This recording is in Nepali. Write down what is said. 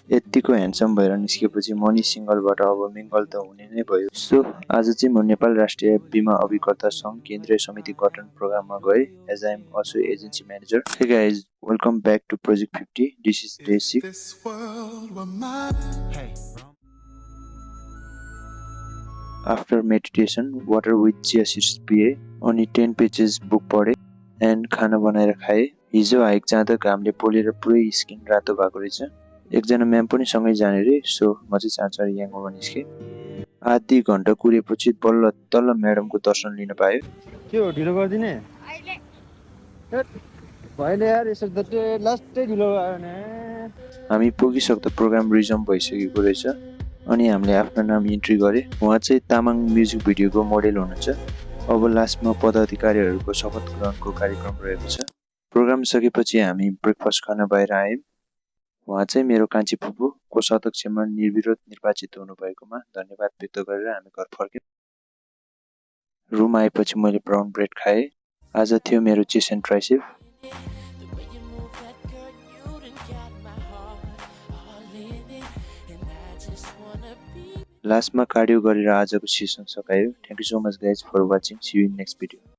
यतिको ह्यान्डसम भएर निस्केपछि मनी सिङ्गलबाट अब मिङ्गल त हुने नै भयो। सो आज चाहिँ म नेपाल राष्ट्रिय बिमा अभिकर्ता सङ्घ केन्द्रीय समिति गठन प्रोग्राममा गएँ as I am also agency manager. Hey guys, welcome back to project 50। This is day 6। After meditation water with chia seeds पिएँ अनि 10 पेजेस बुक पढेँ एन्ड खाना बनाएर खाएँ। हिजो हाइक जाँदा घामले पोलेर पुरै स्किन रातो भएको रहेछ। एकजना म्याम पनि सँगै जाने रे, सो म चाहिँ चाँचर याङमा निस्केँ। आधी घन्टा कुरेपछि बल्ल तल्ल म्याडमको दर्शन लिन पायो। के हो ढिलो गरिदिने भएन यार, यसो त लास्टै ढिलो भयो भने। हामी पुगिसक्दा प्रोग्राम रिजम भइसकेको रहेछ अनि हामीले आफ्नो नाम इन्ट्री गरे। उहाँ चाहिँ तामाङ म्युजिक भिडियोको मोडेल हुनुहुन्छ। अब लास्टमा पदाधिकारीहरूको शपथ ग्रहणको कार्यक्रम रहेको छ। प्रोग्राम सकेपछि हामी ब्रेकफास्ट खान बाहिर आयौँ। उहाँ चाहिँ मेरो कान्छी फुपू कोषाध्यक्षमा निर्विरोध निर्वाचित हुनुभएकोमा धन्यवाद व्यक्त गरेर हामी घर फर्क्यौँ। रुम आएपछि मैले ब्राउन ब्रेड खाएँ। आज थियो मेरो चेस्ट एन्ड ट्राइसेप। लास्टमा कार्डियो गरेर आजको सेसन सकायो। Thank you so much guys for watching. See you in next video.